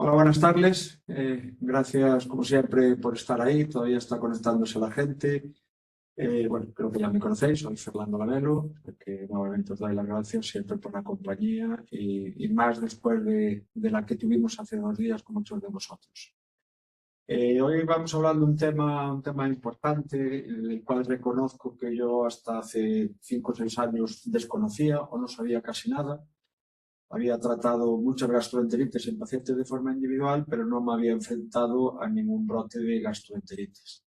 Hola, buenas tardes. Gracias, como siempre, por estar ahí. Todavía está conectándose la gente. Bueno, creo que ya me conocéis. Soy Fernando Lamelo, que nuevamente os doy las gracias siempre por la compañía y más después de la que tuvimos hace 2 días con muchos de vosotros. Hoy vamos a hablar de un tema importante, el cual reconozco que yo hasta hace 5 o 6 años desconocía o no sabía casi nada. Había tratado muchas gastroenteritis en pacientes de forma individual, pero no me había enfrentado a ningún brote de gastroenteritis.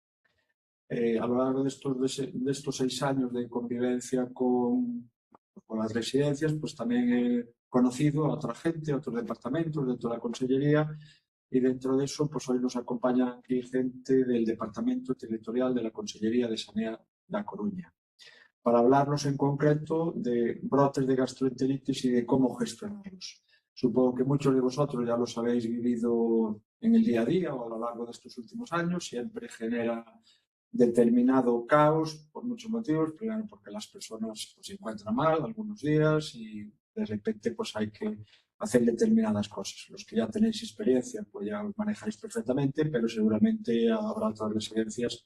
A lo largo de estos 6 años de convivencia con las residencias, pues también he conocido a otra gente, a otros departamentos dentro de la consellería, y dentro de eso, pues hoy nos acompaña aquí gente del Departamento Territorial de la Consellería de Sanidad da Coruña, para hablarnos en concreto de brotes de gastroenteritis y de cómo gestionarlos. Supongo que muchos de vosotros ya los habéis vivido en el día a día o a lo largo de estos últimos años. Siempre genera determinado caos por muchos motivos. Primero porque las personas pues, se encuentran mal algunos días y de repente pues, hay que hacer determinadas cosas. Los que ya tenéis experiencia pues ya os manejáis perfectamente, pero seguramente habrá otras residencias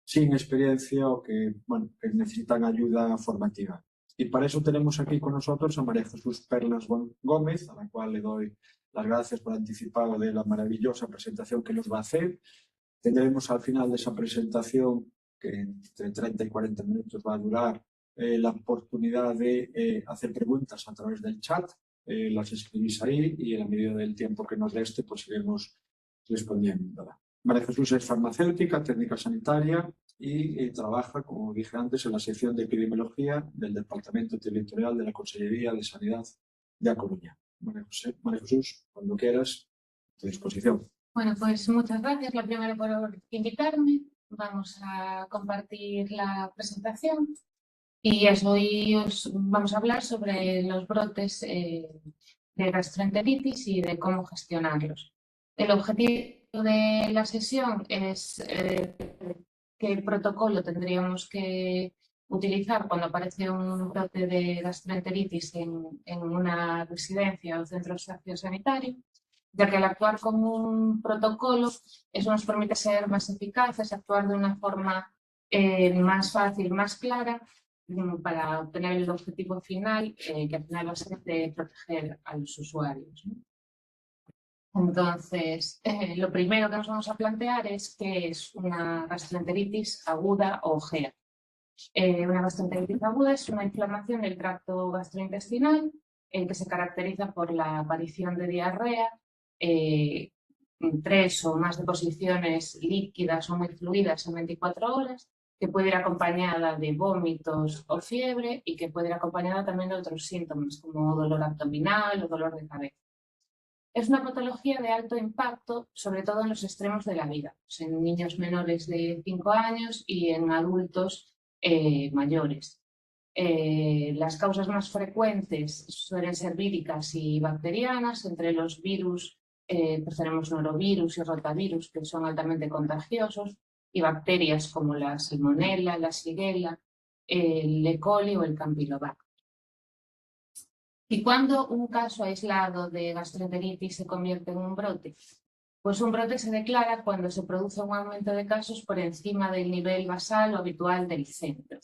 sin experiencia o que, bueno, que necesitan ayuda formativa. Y para eso tenemos aquí con nosotros a María Jesús Perlas Gómez, a la cual le doy las gracias por anticipado de la maravillosa presentación que nos va a hacer. Tendremos al final de esa presentación, que entre 30 y 40 minutos va a durar, la oportunidad de hacer preguntas a través del chat. Las escribís ahí y en la medida del tiempo que nos reste, pues iremos respondiendo. María Jesús es farmacéutica, técnica sanitaria y trabaja, como dije antes, en la sección de epidemiología del Departamento Territorial de la Consellería de Sanidad de A Coruña. María Jesús, cuando quieras, a tu disposición. Bueno, pues muchas gracias, la primera por invitarme. Vamos a compartir la presentación y hoy os vamos a hablar sobre los brotes de gastroenteritis y de cómo gestionarlos. El objetivo de la sesión es qué protocolo tendríamos que utilizar cuando aparece un brote de gastroenteritis en una residencia o centro sociosanitario, ya que al actuar con un protocolo eso nos permite ser más eficaces, actuar de una forma más fácil, más clara, para obtener el objetivo final, que al final va a ser de proteger a los usuarios, ¿no? Entonces, lo primero que nos vamos a plantear es qué es una gastroenteritis aguda o GEA. Una gastroenteritis aguda es una inflamación del tracto gastrointestinal que se caracteriza por la aparición de diarrea, 3 o más deposiciones líquidas o muy fluidas en 24 horas, que puede ir acompañada de vómitos o fiebre y que puede ir acompañada también de otros síntomas como dolor abdominal o dolor de cabeza. Es una patología de alto impacto, sobre todo en los extremos de la vida, pues en niños menores de 5 años y en adultos mayores. Las causas más frecuentes suelen ser víricas y bacterianas. Entre los virus pues tenemos norovirus y rotavirus, que son altamente contagiosos, y bacterias como la salmonella, la shigella, el E. coli o el campylobacter. ¿Y cuándo un caso aislado de gastroenteritis se convierte en un brote? Pues un brote se declara cuando se produce un aumento de casos por encima del nivel basal o habitual del centro.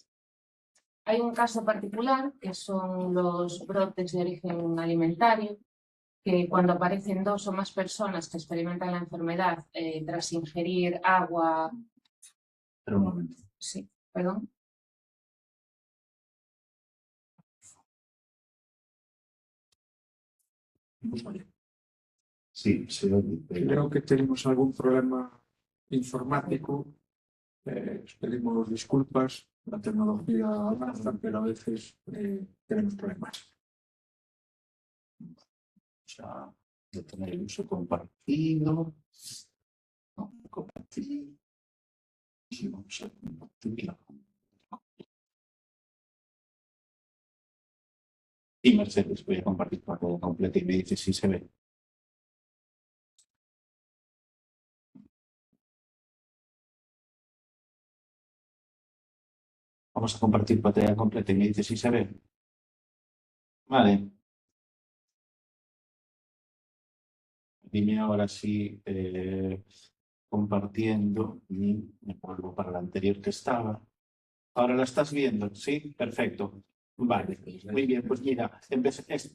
Hay un caso particular, que son los brotes de origen alimentario, que cuando aparecen 2 o más personas que experimentan la enfermedad tras ingerir agua... Pero un momento. Sí, perdón. Sí, creo que tenemos algún problema informático. Pedimos disculpas. La tecnología avanza, pero a veces tenemos problemas. Vamos a detener el uso compartido. No, compartir. Sí, vamos a compartir. Y Mercedes, voy a compartir pantalla completa y me dice si se ve. Vamos a compartir pantalla completa y me dice si se ve. Vale. dime ahora si compartiendo y me vuelvo para la anterior que estaba. Ahora la estás viendo, ¿sí? Perfecto. Vale, muy bien, pues mira,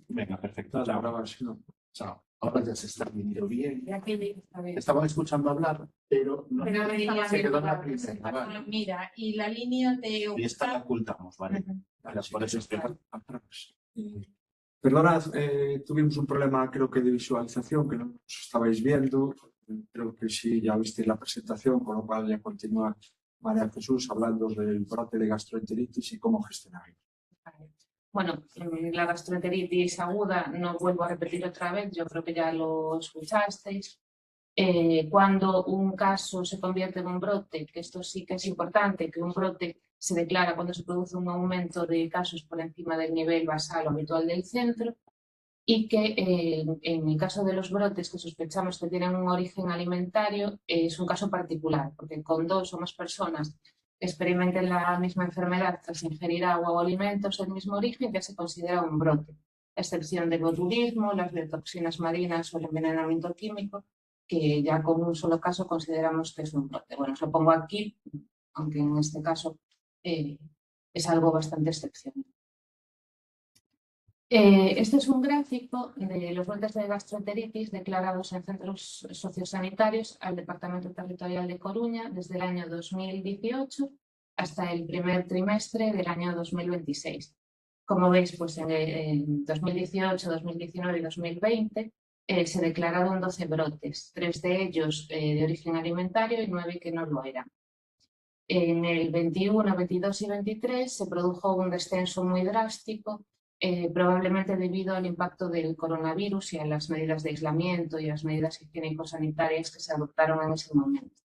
venga, perfecto. Chao. Chao. Ahora ya se está viendo bien. Estaban escuchando hablar, pero no se quedó en la primera. Vale. Mira, y la línea de Y esta la ocultamos, ¿vale? Vale, por eso es que... Perdonad, tuvimos un problema creo que de visualización que no os estabais viendo. Creo que sí ya visteis la presentación, con lo cual ya continúa María Jesús hablando del brote de gastroenteritis y cómo gestionarlo. Bueno, la gastroenteritis aguda, no vuelvo a repetir otra vez, yo creo que ya lo escuchasteis. Cuando un caso se convierte en un brote, que esto sí que es importante, que un brote se declara cuando se produce un aumento de casos por encima del nivel basal o habitual del centro, y que en el caso de los brotes que sospechamos que tienen un origen alimentario es un caso particular, porque con 2 o más personas que experimenten la misma enfermedad tras ingerir agua o alimentos del mismo origen ya se considera un brote, a excepción del botulismo, las biotoxinas marinas o el envenenamiento químico, que ya con un solo caso consideramos que es un brote. Bueno, os lo pongo aquí, aunque en este caso es algo bastante excepcional. Este es un gráfico de los brotes de gastroenteritis declarados en centros sociosanitarios al Departamento Territorial de Coruña desde el año 2018 hasta el primer trimestre del año 2026. Como veis, pues en 2018, 2019 y 2020 se declararon 12 brotes, 3 de ellos de origen alimentario y 9 que no lo eran. En el 21, 22 y 23 se produjo un descenso muy drástico, probablemente debido al impacto del coronavirus y a las medidas de aislamiento y las medidas higiénico-sanitarias que se adoptaron en ese momento.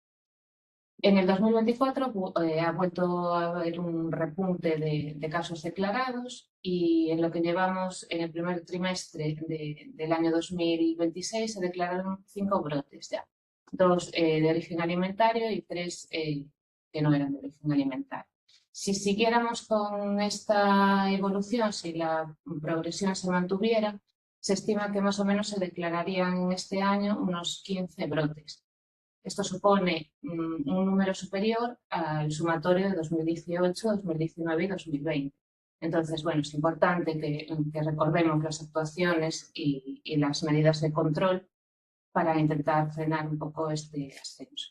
En el 2024 ha vuelto a haber un repunte de casos declarados y en lo que llevamos en el primer trimestre del año 2026 se declararon 5 brotes ya, 2 de origen alimentario y 3 que no eran de origen alimentario. Si siguiéramos con esta evolución, si la progresión se mantuviera, se estima que más o menos se declararían en este año unos 15 brotes. Esto supone un número superior al sumatorio de 2018, 2019 y 2020. Entonces, bueno, es importante que recordemos las actuaciones y las medidas de control para intentar frenar un poco este ascenso.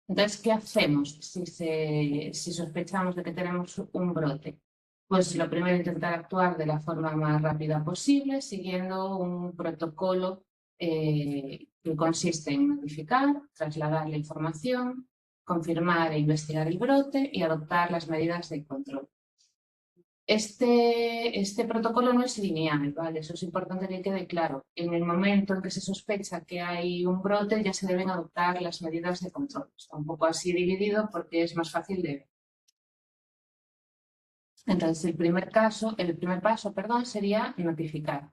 Entonces, ¿qué hacemos si sospechamos de que tenemos un brote? Pues lo primero, intentar actuar de la forma más rápida posible, siguiendo un protocolo que consiste en notificar, trasladar la información, confirmar e investigar el brote y adoptar las medidas de control. Este protocolo no es lineal, ¿vale? Eso es importante que quede claro. En el momento en que se sospecha que hay un brote, ya se deben adoptar las medidas de control. Está un poco así dividido porque es más fácil de ver. Entonces, el primer paso, sería notificar.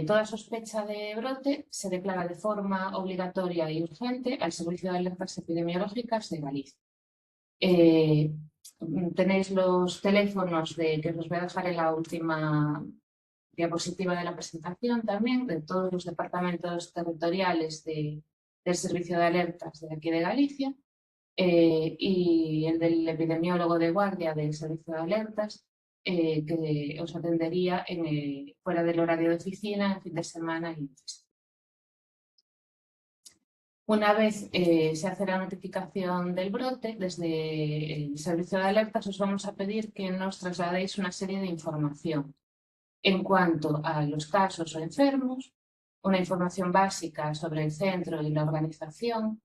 Toda sospecha de brote se declara de forma obligatoria y urgente al Servicio de Alertas Epidemiológicas de Galicia. Tenéis los teléfonos que os voy a dejar en la última diapositiva de la presentación también, de todos los departamentos territoriales del Servicio de Alertas de aquí de Galicia, y el del epidemiólogo de guardia del Servicio de Alertas, que os atendería fuera del horario de oficina, en fin de semana y festivo. Una vez se hace la notificación del brote, desde el Servicio de Alertas os vamos a pedir que nos trasladéis una serie de información en cuanto a los casos o enfermos, una información básica sobre el centro y la organización,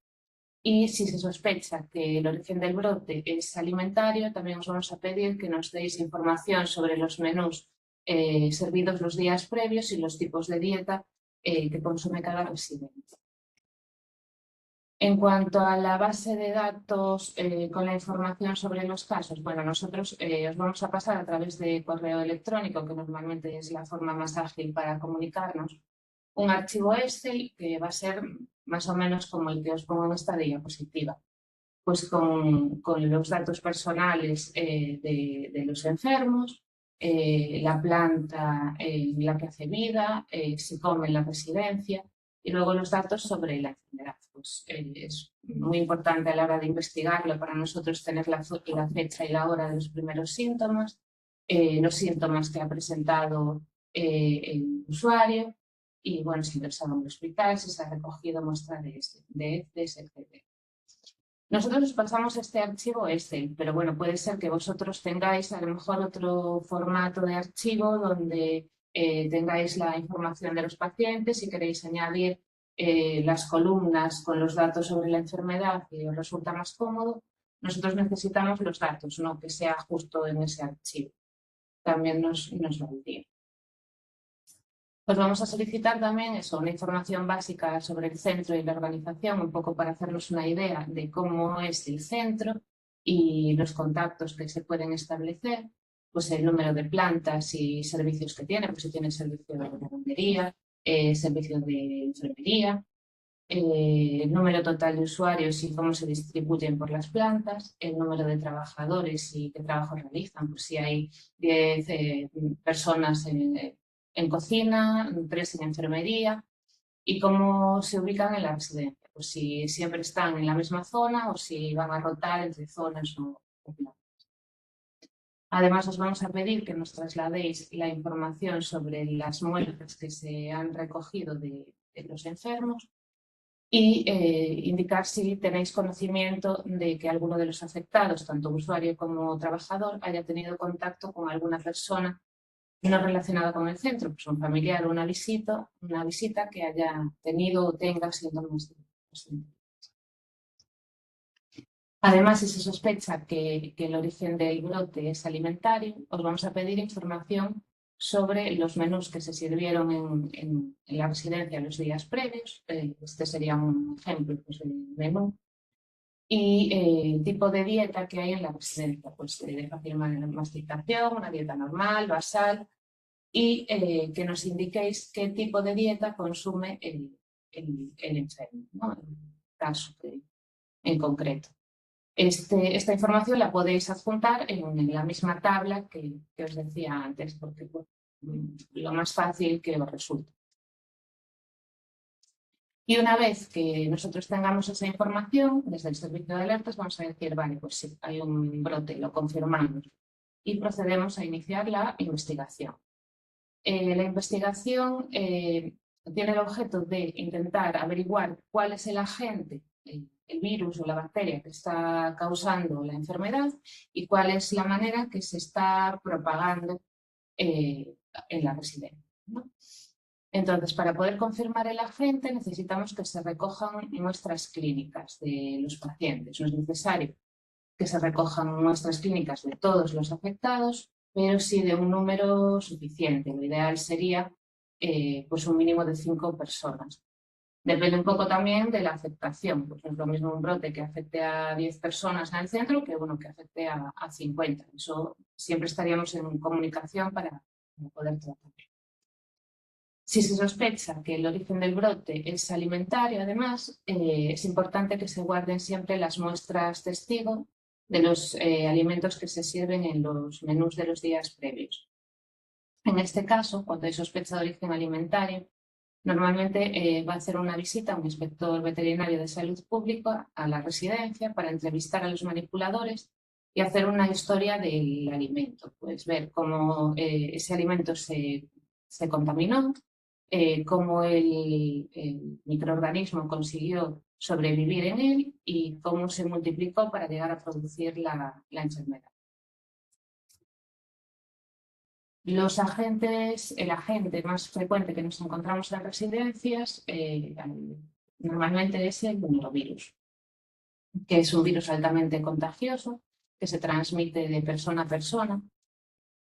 y si se sospecha que el origen del brote es alimentario, también os vamos a pedir que nos deis información sobre los menús servidos los días previos y los tipos de dieta que consume cada residente. En cuanto a la base de datos con la información sobre los casos, bueno, nosotros os vamos a pasar a través de correo electrónico, que normalmente es la forma más ágil para comunicarnos, un archivo Excel que va a ser más o menos como el que os pongo en esta diapositiva, pues con los datos personales de los enfermos, la planta en la que hace vida, se come en la residencia y luego los datos sobre la enfermedad. Pues, es muy importante a la hora de investigarlo para nosotros tener la fecha y la hora de los primeros síntomas, los síntomas que ha presentado el usuario y, bueno, si ingresado en el hospital, si se ha recogido muestra de heces, etc. Nosotros os pasamos este archivo Excel, pero bueno, puede ser que vosotros tengáis a lo mejor otro formato de archivo donde tengáis la información de los pacientes y queréis añadir las columnas con los datos sobre la enfermedad y os resulta más cómodo. Nosotros necesitamos los datos, no que sea justo en ese archivo. También nos valdría. Pues vamos a solicitar también eso, una información básica sobre el centro y la organización, un poco para hacernos una idea de cómo es el centro y los contactos que se pueden establecer, pues el número de plantas y servicios que tiene, pues si tiene servicio de lavandería, servicio de enfermería, el número total de usuarios y cómo se distribuyen por las plantas, el número de trabajadores y qué trabajo realizan, pues si hay 10 personas en cocina, 3 en enfermería y cómo se ubican en la residencia, pues si siempre están en la misma zona o si van a rotar entre zonas o plantas. Además, os vamos a pedir que nos trasladéis la información sobre las muestras que se han recogido de los enfermos y indicar si tenéis conocimiento de que alguno de los afectados, tanto usuario como trabajador, haya tenido contacto con alguna persona no relacionada con el centro, pues un familiar o una visita que haya tenido o tenga síntomas de síndrome. Además, si se sospecha que el origen del brote es alimentario, os vamos a pedir información sobre los menús que se sirvieron en la residencia los días previos. Este sería un ejemplo pues, del menú. Y el tipo de dieta que hay en la residencia, pues de fácil masticación, una dieta normal, basal, y que nos indiquéis qué tipo de dieta consume el enfermo, ¿no? En caso en concreto. Esta información la podéis adjuntar en la misma tabla que os decía antes, porque pues, lo más fácil que os resulte. Y una vez que nosotros tengamos esa información, desde el servicio de alertas vamos a decir, vale, pues sí, hay un brote, lo confirmamos y procedemos a iniciar la investigación. La investigación tiene el objeto de intentar averiguar cuál es el agente, el virus o la bacteria que está causando la enfermedad y cuál es la manera que se está propagando en la residencia, ¿no? Entonces, para poder confirmar el agente necesitamos que se recojan muestras clínicas de los pacientes. No es necesario que se recojan muestras clínicas de todos los afectados, pero sí de un número suficiente. Lo ideal sería pues un mínimo de 5 personas. Depende un poco también de la afectación. Pues no es lo mismo un brote que afecte a 10 personas en el centro que uno que afecte a 50. Eso siempre estaríamos en comunicación para poder tratarlo. Si se sospecha que el origen del brote es alimentario, además, es importante que se guarden siempre las muestras testigo de los alimentos que se sirven en los menús de los días previos. En este caso, cuando hay sospecha de origen alimentario, normalmente va a hacer una visita a un inspector veterinario de salud pública a la residencia para entrevistar a los manipuladores y hacer una historia del alimento, pues ver cómo ese alimento se contaminó, cómo el microorganismo consiguió sobrevivir en él y cómo se multiplicó para llegar a producir la enfermedad. El agente más frecuente que nos encontramos en residencias normalmente es el norovirus, que es un virus altamente contagioso que se transmite de persona a persona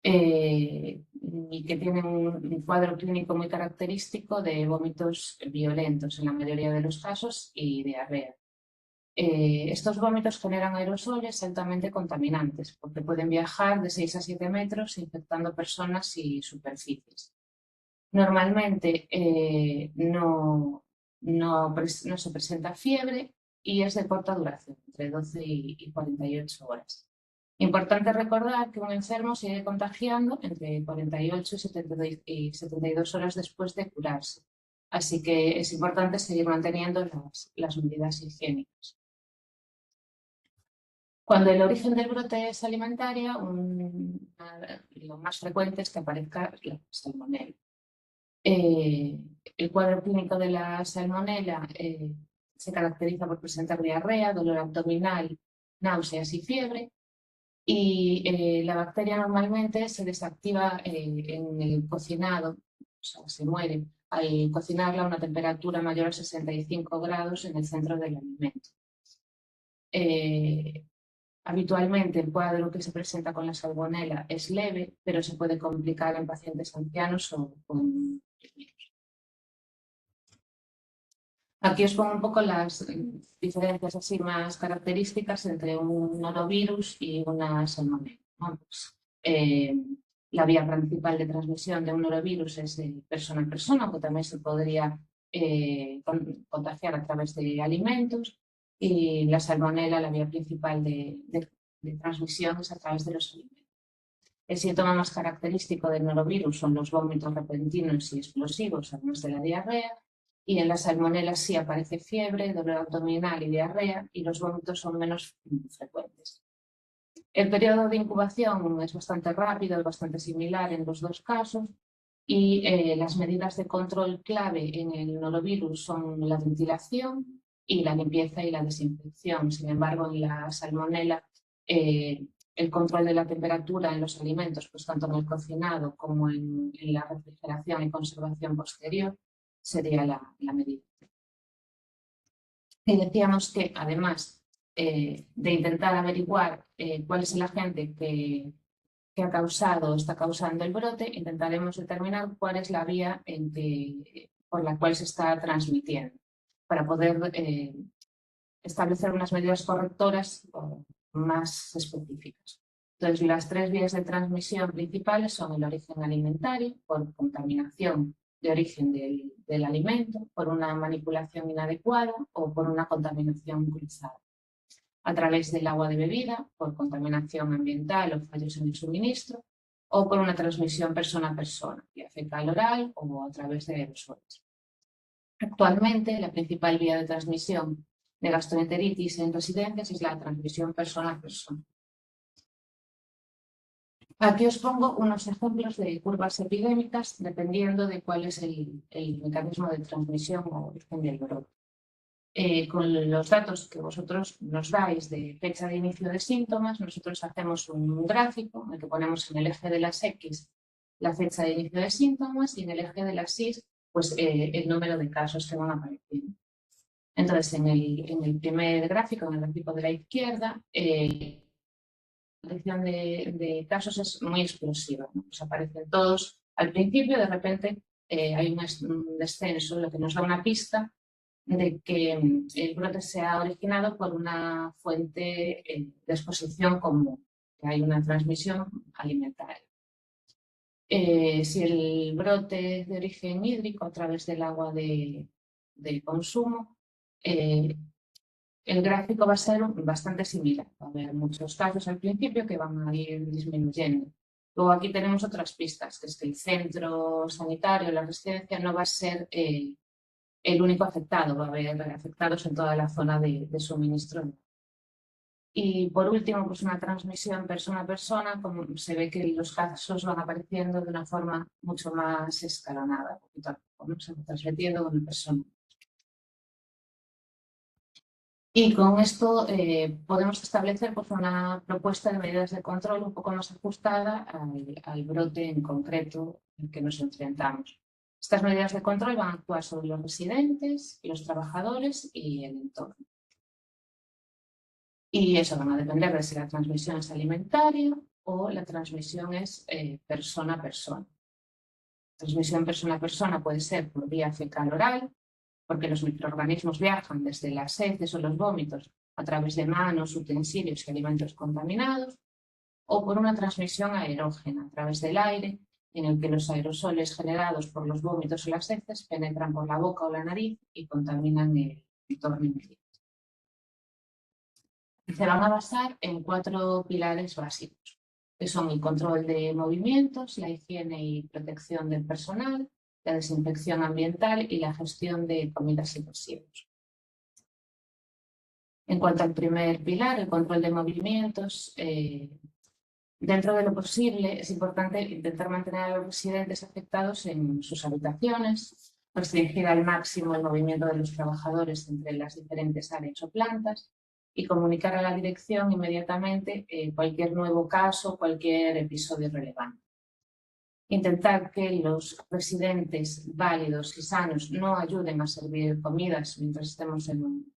y que tiene un cuadro clínico muy característico de vómitos violentos en la mayoría de los casos y diarrea. Estos vómitos generan aerosoles altamente contaminantes porque pueden viajar de 6 a 7 metros infectando personas y superficies. Normalmente no se presenta fiebre y es de corta duración, entre 12 y 48 horas. Importante recordar que un enfermo sigue contagiando entre 48 y 72 horas después de curarse. Así que es importante seguir manteniendo las medidas higiénicas. Cuando el origen del brote es alimentaria, lo más frecuente es que aparezca la salmonela. El cuadro clínico de la salmonela se caracteriza por presentar diarrea, dolor abdominal, náuseas y fiebre. Y la bacteria normalmente se desactiva en el cocinado, o sea, se muere al cocinarla a una temperatura mayor a 65 grados en el centro del alimento. Habitualmente el cuadro que se presenta con la salmonela es leve, pero se puede complicar en pacientes ancianos o con niños. Aquí os pongo un poco las diferencias así más características entre un norovirus y una salmonela, ¿no? Pues, la vía principal de transmisión de un norovirus es de persona a persona, aunque también se podría contagiar a través de alimentos. Y la salmonela, la vía principal de transmisión es a través de los alimentos. El síntoma más característico del norovirus son los vómitos repentinos y explosivos, además de la diarrea, y en la salmonela sí aparece fiebre, dolor abdominal y diarrea, y los vómitos son menos frecuentes. El periodo de incubación es bastante rápido, es bastante similar en los dos casos, y las medidas de control clave en el norovirus son la ventilación y la limpieza y la desinfección. Sin embargo, en la salmonela, el control de la temperatura en los alimentos, pues tanto en el cocinado como en la refrigeración y conservación posterior, sería la medida. Y decíamos que, además de intentar averiguar cuál es el agente que ha causado o está causando el brote, intentaremos determinar cuál es la vía por la cual se está transmitiendo, para poder establecer unas medidas correctoras más específicas. Entonces, las tres vías de transmisión principales son el origen alimentario, por contaminación de origen del alimento, por una manipulación inadecuada o por una contaminación cruzada. A través del agua de bebida, por contaminación ambiental o fallos en el suministro, o por una transmisión persona a persona, vía fecal oral o a través de aerosoles. Actualmente, la principal vía de transmisión de gastroenteritis en residencias es la transmisión persona a persona. Aquí os pongo unos ejemplos de curvas epidémicas dependiendo de cuál es el mecanismo de transmisión o origen del brote. Con los datos que vosotros nos dais de fecha de inicio de síntomas, nosotros hacemos un gráfico en el que ponemos en el eje de las X la fecha de inicio de síntomas y en el eje de las Y pues, el número de casos que van apareciendo. Entonces, en el primer gráfico, en el gráfico de la izquierda, la aparición de casos es muy explosiva, ¿no? Pues aparecen todos al principio, de repente hay un descenso, lo que nos da una pista de que el brote se ha originado por una fuente de exposición común, que hay una transmisión alimentaria. Si el brote es de origen hídrico a través del agua de consumo, el gráfico va a ser bastante similar. Va a haber muchos casos al principio que van a ir disminuyendo. Luego aquí tenemos otras pistas, que es que el centro sanitario, la residencia, no va a ser el único afectado, va a haber afectados en toda la zona de suministro. Y por último, pues una transmisión persona a persona, como se ve que los casos van apareciendo de una forma mucho más escalonada, poquito a poco, ¿no? Se va transmitiendo con la persona. Y con esto podemos establecer pues, una propuesta de medidas de control un poco más ajustada al brote en concreto al que nos enfrentamos. Estas medidas de control van a actuar sobre los residentes, los trabajadores y el entorno. Y eso van a depender de si la transmisión es alimentaria o la transmisión es persona a persona. Transmisión persona a persona puede ser por vía fecal oral, porque los microorganismos viajan desde las heces o los vómitos a través de manos, utensilios y alimentos contaminados, o por una transmisión aerógena a través del aire, en el que los aerosoles generados por los vómitos o las heces penetran por la boca o la nariz y contaminan el entorno inmediato. se van a basar en 4 pilares básicos, que son el control de movimientos, la higiene y protección del personal, la desinfección ambiental y la gestión de comidas y residuos. En cuanto al primer pilar, el control de movimientos, dentro de lo posible es importante intentar mantener a los residentes afectados en sus habitaciones, restringir al máximo el movimiento de los trabajadores entre las diferentes áreas o plantas y comunicar a la dirección inmediatamente cualquier nuevo caso, cualquier episodio relevante. Intentar que los residentes válidos y sanos no ayuden a servir comidas mientras estemos en un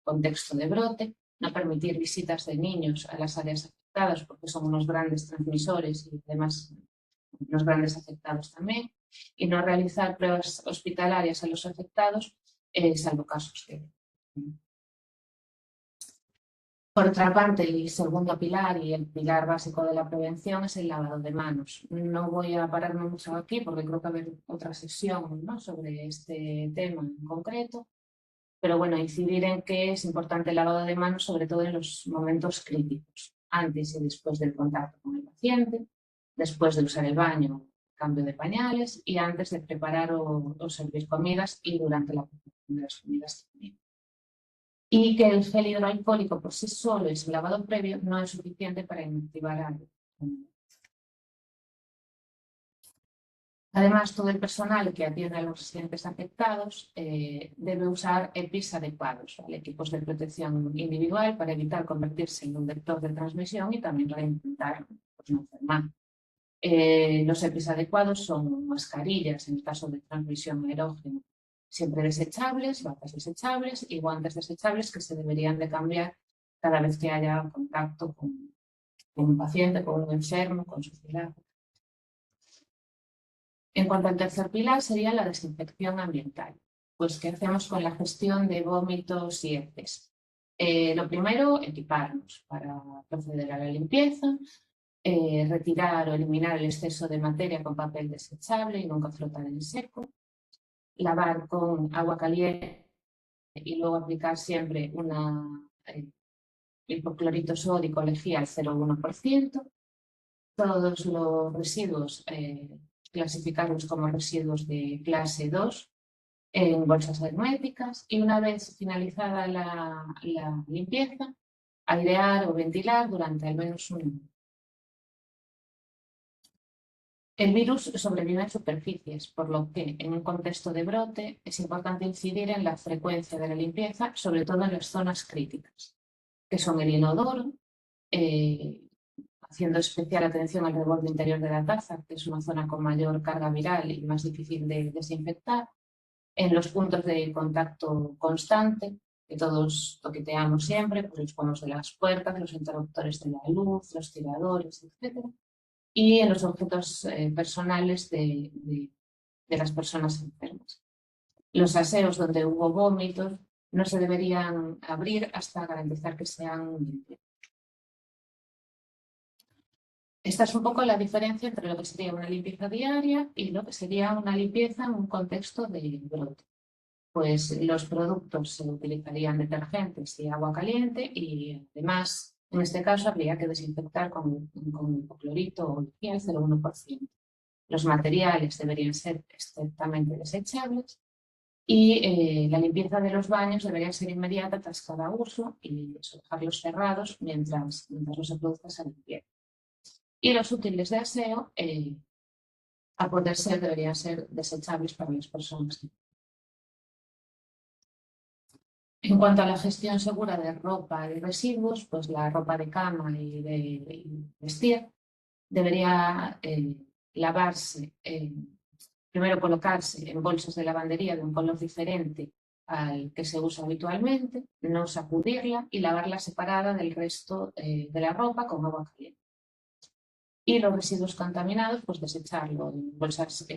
contexto de brote, no permitir visitas de niños a las áreas afectadas porque son unos grandes transmisores y además unos grandes afectados también, y no realizar pruebas hospitalarias a los afectados, salvo casos que... Por otra parte, el segundo pilar y el pilar básico de la prevención es el lavado de manos. No voy a pararme mucho aquí porque creo que va a haber otra sesión, ¿no?, sobre este tema en concreto, pero bueno, incidir en que es importante el lavado de manos, sobre todo en los momentos críticos, antes y después del contacto con el paciente, después de usar el baño, cambio de pañales y antes de preparar o servir comidas y durante la preparación de las comidas también. Y que el gel hidroalcohólico por sí solo y su lavado previo no es suficiente para inactivar algo. Además, todo el personal que atiende a los residentes afectados debe usar EPIs adecuados, ¿vale?, equipos de protección individual para evitar convertirse en un vector de transmisión y también para intentar no enfermar. Los EPIs adecuados son mascarillas en el caso de transmisión aerógena, siempre desechables, batas desechables y guantes desechables que se deberían de cambiar cada vez que haya contacto con un paciente, con un enfermo, con suciedad. En cuanto al tercer pilar sería la desinfección ambiental. Pues, ¿qué hacemos con la gestión de vómitos y heces? Lo primero, equiparnos para proceder a la limpieza, retirar o eliminar el exceso de materia con papel desechable y nunca frotar en seco, lavar con agua caliente y luego aplicar siempre hipoclorito sódico lejía al 0,1%. Todos los residuos clasificarlos como residuos de clase 2 en bolsas herméticas y una vez finalizada la limpieza, airear o ventilar durante al menos un año. El virus sobrevive en superficies, por lo que en un contexto de brote es importante incidir en la frecuencia de la limpieza, sobre todo en las zonas críticas, que son el inodoro, haciendo especial atención al reborde interior de la taza, que es una zona con mayor carga viral y más difícil de desinfectar, en los puntos de contacto constante, que todos toqueteamos siempre, pues los pomos de las puertas, los interruptores de la luz, los tiradores, etc. Y en los objetos personales de las personas enfermas. Los aseos donde hubo vómitos no se deberían abrir hasta garantizar que sean limpios. Esta es un poco la diferencia entre lo que sería una limpieza diaria y lo que sería una limpieza en un contexto de brote. Pues los productos se utilizarían detergentes y agua caliente y además, en este caso, habría que desinfectar con hipoclorito o lejía al 0,1%. Los materiales deberían ser estrictamente desechables y la limpieza de los baños debería ser inmediata tras cada uso y dejarlos cerrados mientras no se produzca esa limpieza. Y los útiles de aseo, a poder ser, deberían ser desechables para las personas. En cuanto a la gestión segura de ropa y residuos, pues la ropa de cama y de vestir debería lavarse, primero colocarse en bolsas de lavandería de un color diferente al que se usa habitualmente, no sacudirla y lavarla separada del resto de la ropa con agua caliente. Y los residuos contaminados, pues desecharlo en bolsas,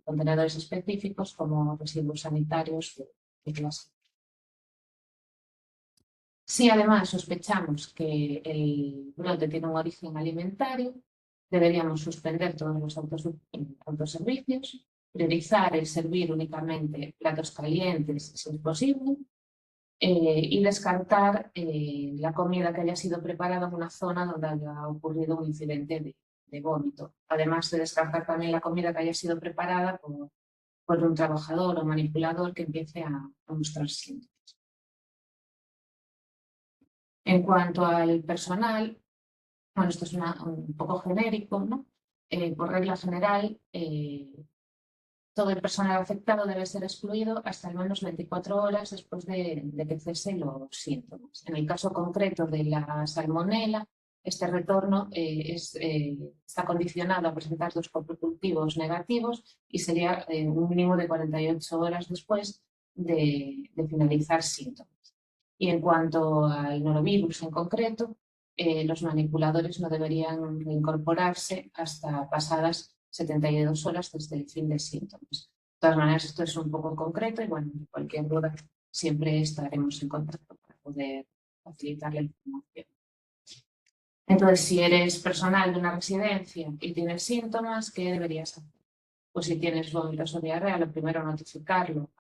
contenedores específicos como residuos sanitarios de clase. Si además sospechamos que el brote tiene un origen alimentario, deberíamos suspender todos los autoservicios, priorizar el servir únicamente platos calientes si es posible, y descartar la comida que haya sido preparada en una zona donde haya ocurrido un incidente de vómito. Además de descartar también la comida que haya sido preparada por un trabajador o manipulador que empiece a mostrar síntomas. En cuanto al personal, bueno, esto es un poco genérico, ¿no? Por regla general, todo el personal afectado debe ser excluido hasta al menos 24 horas después de que cesen los síntomas. En el caso concreto de la salmonela, este retorno está condicionado a presentar 2 cultivos negativos y sería un mínimo de 48 horas después de finalizar síntomas. Y en cuanto al norovirus en concreto, los manipuladores no deberían reincorporarse hasta pasadas 72 horas desde el fin de síntomas. De todas maneras, esto es un poco concreto y bueno, cualquier duda siempre estaremos en contacto para poder facilitar la información. Entonces, si eres personal de una residencia y tienes síntomas, ¿qué deberías hacer? Pues si tienes vómitos o diarrea, lo primero notificarlo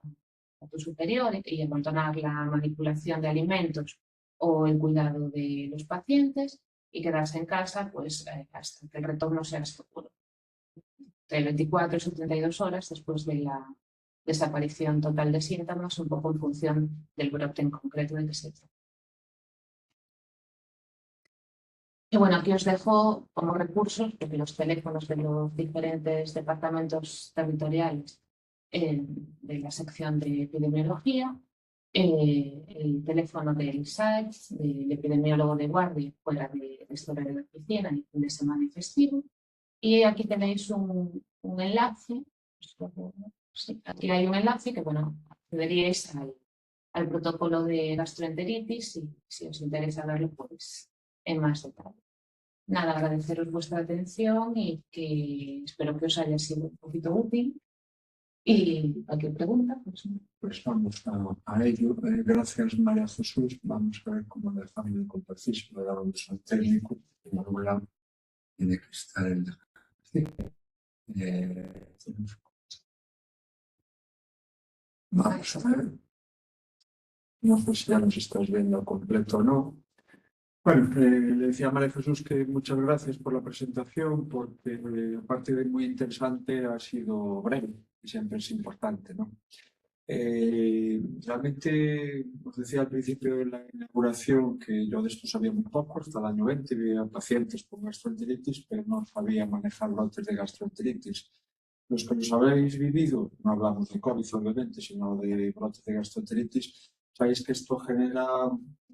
a tu superior y abandonar la manipulación de alimentos o el cuidado de los pacientes y quedarse en casa pues, hasta que el retorno sea seguro. De 24 y 72 horas después de la desaparición total de síntomas, un poco en función del brote en concreto de que se trata. Y bueno, aquí os dejo como recursos porque los teléfonos de los diferentes departamentos territoriales de la sección de epidemiología, el teléfono del SAES, del epidemiólogo de guardia fuera de este horario de oficina y fin de semana y festivo. Y aquí tenéis un enlace, sí, aquí hay un enlace que bueno, accederíais al protocolo de gastroenteritis y si os interesa verlo pues en más detalle. Nada, agradeceros vuestra atención y que espero que os haya sido un poquito útil. Y cualquier pregunta, pues vamos a ello. Gracias, María Jesús. Vamos a ver cómo dejamos de compartir. Si lo damos al técnico, en algún lado tiene que estar el sí. Vamos a ver. No sé si ya nos estás viendo completo o no. Bueno, le decía a María Jesús que muchas gracias por la presentación, porque aparte de muy interesante, ha sido breve y siempre es importante, ¿no? Realmente os decía al principio de la inauguración que yo de esto sabía muy poco, hasta el año 20 veía pacientes con gastroenteritis, pero no sabía manejar brotes de gastroenteritis. Los que los habéis vivido, no hablamos de COVID obviamente, sino de brotes de gastroenteritis, sabéis que esto genera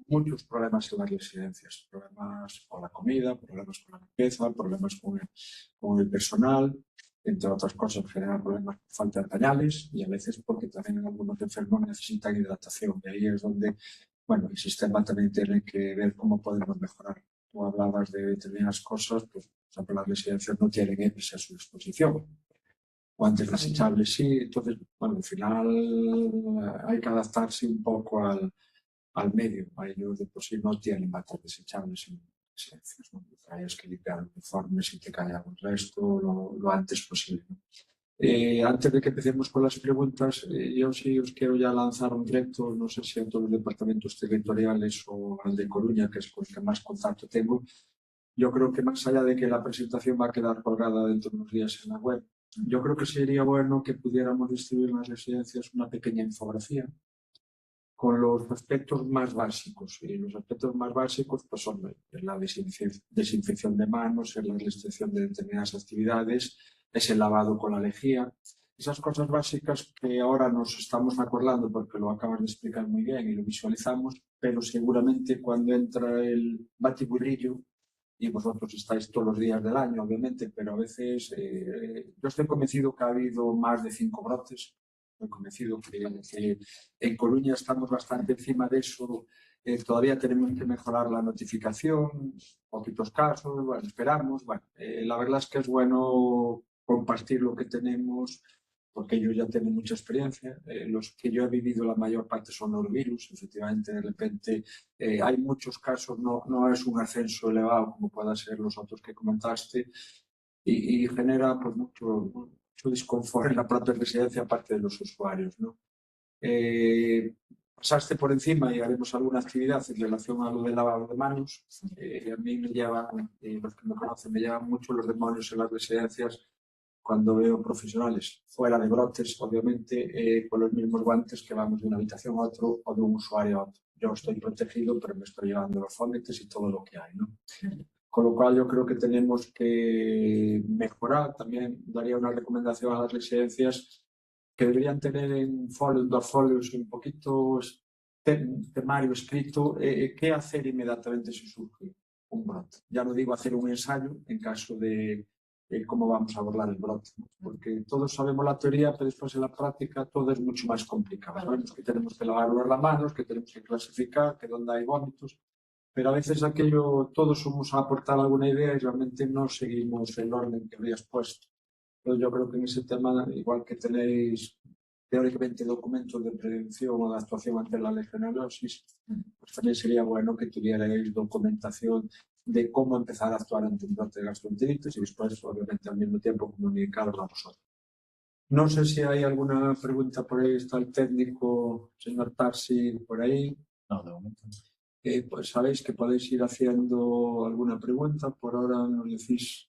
muchos problemas en las residencias, problemas con la comida, problemas con la limpieza, problemas con el personal, entre otras cosas genera problemas por falta de pañales y a veces porque también algunos enfermos necesitan hidratación y ahí es donde, bueno, el sistema también tiene que ver cómo podemos mejorar. Tú hablabas de determinadas cosas, pues por ejemplo las residencias no tienen EPIs a su disposición. O antes desechables sí, entonces, bueno, al final hay que adaptarse un poco al medio. Ellos de por sí no tienen batas desechables en residencias, ¿no? Hay que limpiar uniformes y que caiga el resto lo antes posible, ¿no? Antes de que empecemos con las preguntas, yo sí os quiero ya lanzar un reto, no sé si a todos los departamentos territoriales o al de Coruña, que es con el que más contacto tengo. Yo creo que más allá de que la presentación va a quedar colgada dentro de unos días en la web, yo creo que sería bueno que pudiéramos distribuir en las residencias una pequeña infografía con los aspectos más básicos. Y los aspectos más básicos pues, son la desinfección de manos, la restricción de determinadas actividades, es el lavado con la lejía. Esas cosas básicas que ahora nos estamos acordando porque lo acabas de explicar muy bien y lo visualizamos, pero seguramente cuando entra el batiburrillo, y vosotros estáis todos los días del año, obviamente, pero a veces yo estoy convencido que ha habido más de 5 brotes. Estoy convencido que en Coruña estamos bastante encima de eso. Todavía tenemos que mejorar la notificación, poquitos casos, bueno, esperamos. Bueno, la verdad es que es bueno compartir lo que tenemos porque yo ya tengo mucha experiencia. Los que yo he vivido la mayor parte son norovirus. Efectivamente, de repente hay muchos casos, no es un ascenso elevado como puedan ser los otros que comentaste y genera pues, mucho disconfort en la propia residencia aparte de los usuarios, ¿no? pasaste por encima y haremos alguna actividad en relación a lo del lavado de manos. A mí me llevan, los que me conocen, me llevan mucho los demonios en las residencias cuando veo profesionales fuera de brotes, obviamente, con los mismos guantes que vamos de una habitación a otro o de un usuario a otro. Yo estoy protegido, pero me estoy llevando los fómites y todo lo que hay, ¿no? Con lo cual yo creo que tenemos que mejorar. También daría una recomendación a las residencias que deberían tener en folio, en dos folios, un poquito temario escrito, qué hacer inmediatamente si surge un brote. Ya no digo hacer un ensayo en caso de cómo vamos a abordar el brote, ¿no? Porque todos sabemos la teoría, pero después en la práctica todo es mucho más complicado. Sabemos que tenemos que lavarnos las manos, que tenemos que clasificar, que dónde hay vómitos, pero a veces aquello, todos somos a aportar alguna idea y realmente no seguimos el orden que habías puesto. Entonces yo creo que en ese tema, igual que tenéis teóricamente documentos de prevención o de actuación ante la legionellosis, pues también sería bueno que tuvierais documentación de cómo empezar a actuar ante un brote de gastroenteritis y después, obviamente, al mismo tiempo comunicarlo a vosotros. No sé si hay alguna pregunta por ahí. Está el técnico, señor Tarsi, por ahí. No, de momento. Pues sabéis que podéis ir haciendo alguna pregunta. Por ahora nos decís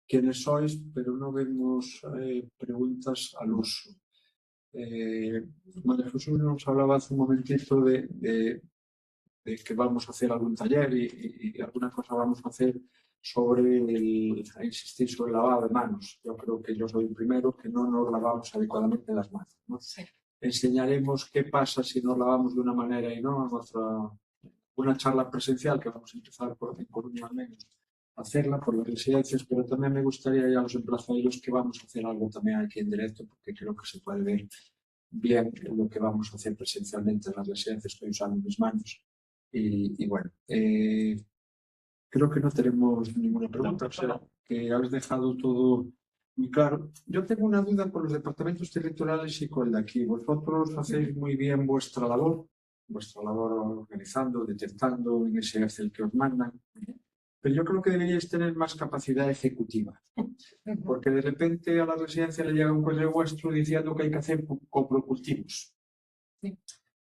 quiénes sois, pero no vemos preguntas al uso. María Jesús nos hablaba hace un momentito de que vamos a hacer algún taller y alguna cosa vamos a hacer sobre insistir sobre el lavado de manos. Yo creo que yo soy el primero que no nos lavamos adecuadamente las manos, ¿no? Sí. Enseñaremos qué pasa si nos lavamos de una manera y no. Una charla presencial que vamos a empezar por Coruña al menos hacerla por las residencias, pero también me gustaría, ya os emplazo a ellos, que vamos a hacer algo también aquí en directo, porque creo que se puede ver bien lo que vamos a hacer presencialmente en las residencias. Estoy usando mis manos y bueno, creo que no tenemos ninguna pregunta, o sea, que habéis dejado todo muy claro. Yo tengo una duda con los departamentos territoriales y con el de aquí. Vosotros hacéis muy bien vuestra labor organizando, detectando en ese Excel que os mandan, pero yo creo que deberíais tener más capacidad ejecutiva, porque de repente a la residencia le llega un correo vuestro diciendo que hay que hacer coprocultivos. Sí.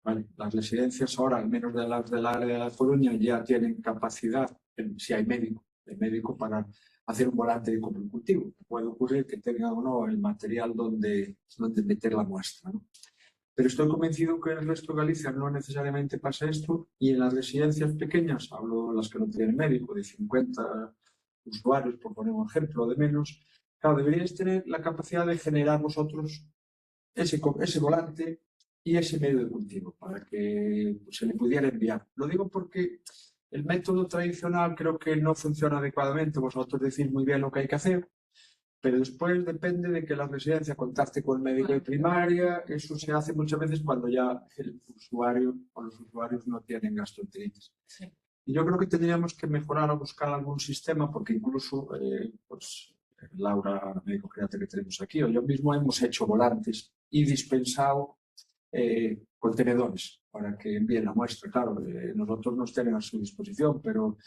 Vale, las residencias ahora, al menos de las del área de La Coruña, ya tienen capacidad, si hay médico para hacer un volante de coprocultivo. Puede ocurrir que tenga o no el material donde meter la muestra, ¿no? Pero estoy convencido que en el resto de Galicia no necesariamente pasa esto, y en las residencias pequeñas, hablo de las que no tienen médico, de 50 usuarios, por poner un ejemplo, de menos, claro, deberíais tener la capacidad de generar vosotros ese volante y ese medio de cultivo para que se le pudiera enviar. Lo digo porque el método tradicional creo que no funciona adecuadamente. Vosotros decís muy bien lo que hay que hacer, pero después depende de que la residencia contacte con el médico de primaria. Eso se hace muchas veces cuando ya el usuario o los usuarios no tienen gastroenteritis. Sí. Y yo creo que tendríamos que mejorar o buscar algún sistema, porque incluso pues, Laura, médico geriatra que tenemos aquí, o yo mismo hemos hecho volantes y dispensado contenedores para que envíen la muestra. Claro, nosotros nos tienen a su disposición, pero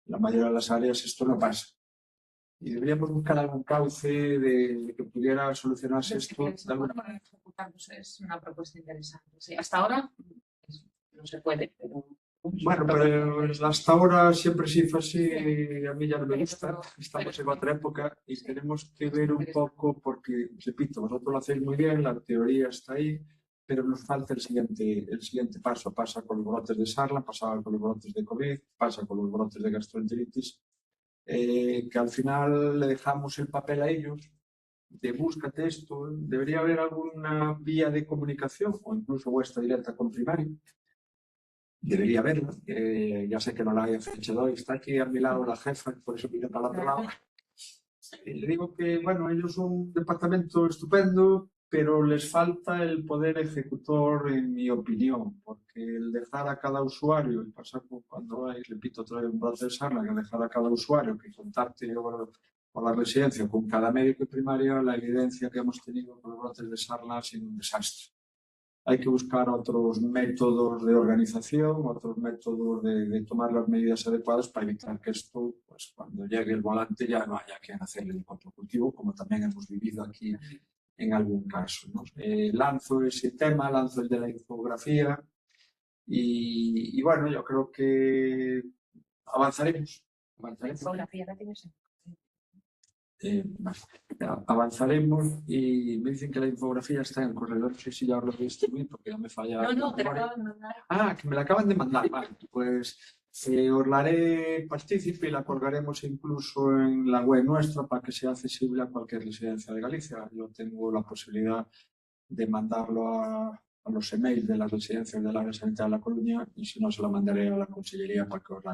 en la mayoría de las áreas esto no pasa. Y deberíamos buscar algún cauce de que pudiera solucionarse esto de alguna manera. Es una propuesta interesante. Sí, hasta ahora no se puede, pero... Bueno, pero hasta ahora siempre sí fue así, a mí ya no me gusta. Estamos en otra época y tenemos que ver un poco, porque, repito, vosotros lo hacéis muy bien, la teoría está ahí, pero nos falta el siguiente paso. Pasa con los brotes de sarna, pasaba con los brotes de COVID, pasa con los brotes de gastroenteritis, que al final le dejamos el papel a ellos de búscate esto. Debería haber alguna vía de comunicación o incluso vuestra directa con primaria. Debería haberla. Ya sé que no la hay a fecha de hoy. Está aquí a mi lado la jefa, por eso vine para el otro lado. Le digo que, bueno, ellos son un departamento estupendo, pero les falta el poder ejecutor, en mi opinión, porque el dejar a cada usuario, y pasar cuando hay, repito, otra vez un brote de sarna, que dejar a cada usuario que contacte con la residencia, con cada médico de primaria, la evidencia que hemos tenido con los brotes de sarna ha sido un desastre. Hay que buscar otros métodos de organización, otros métodos de tomar las medidas adecuadas para evitar que esto, pues cuando llegue el volante, ya no haya quien hacerle el coprocultivo, como también hemos vivido aquí en algún caso, ¿no? Lanzo ese tema, lanzo el de la infografía, Y bueno, yo creo que avanzaremos. Infografía la tienes. Avanzaremos y me dicen que la infografía está en el corredor. No sé si ya os lo voy a distribuir porque ya me falla. No, te la acaban de mandar. Ah, que me la acaban de mandar. Vale, pues os la haré partícipe y la colgaremos incluso en la web nuestra para que sea accesible a cualquier residencia de Galicia. Yo tengo la posibilidad de mandarlo a los emails de las residencias del área sanitaria de La Coruña y si no se la mandaré a la consellería para que os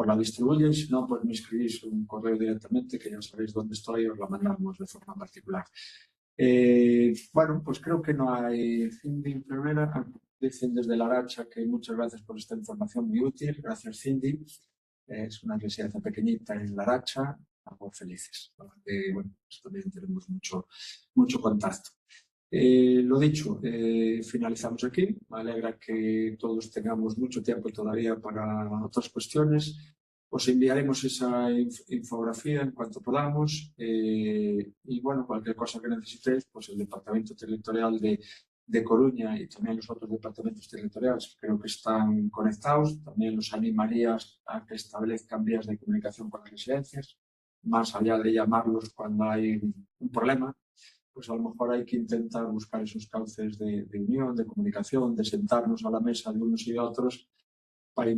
la distribuyen. Si no, pues me escribís un correo directamente, que ya sabéis dónde estoy, y os la mandamos de forma particular. Bueno, pues creo que no hay Cindy enfermera. Dicen desde la Aracha que muchas gracias por esta información muy útil. Gracias, Cindy. Es una residencia pequeñita en la Aracha. Estamos felices. Bueno, pues también tenemos mucho contacto. Lo dicho, finalizamos aquí. Me alegra que todos tengamos mucho tiempo todavía para otras cuestiones. Os enviaremos esa infografía en cuanto podamos y bueno, cualquier cosa que necesitéis, pues el Departamento Territorial de Coruña y también los otros departamentos territoriales creo que están conectados. También los animaría a que establezcan vías de comunicación con las residencias, más allá de llamarlos cuando hay un problema. Pues a lo mejor hay que intentar buscar esos cauces de unión, de comunicación, de sentarnos a la mesa de unos y de otros para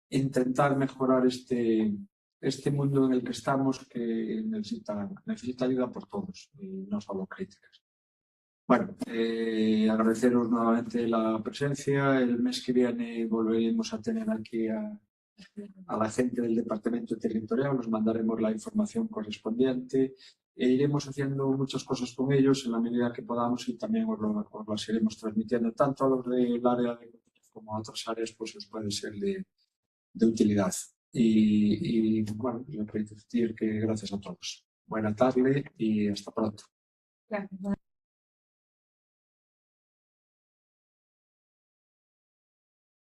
intentar mejorar este mundo en el que estamos, que necesita ayuda por todos y no solo críticas. Bueno, agradeceros nuevamente la presencia. El mes que viene volveremos a tener aquí a la gente del Departamento Territorial, os mandaremos la información correspondiente e iremos haciendo muchas cosas con ellos en la medida que podamos y también os las iremos transmitiendo tanto a los del área de como a otras áreas, pues os puede ser de utilidad. Y bueno, les quiero decir que gracias a todos. Buena tarde y hasta pronto. Gracias.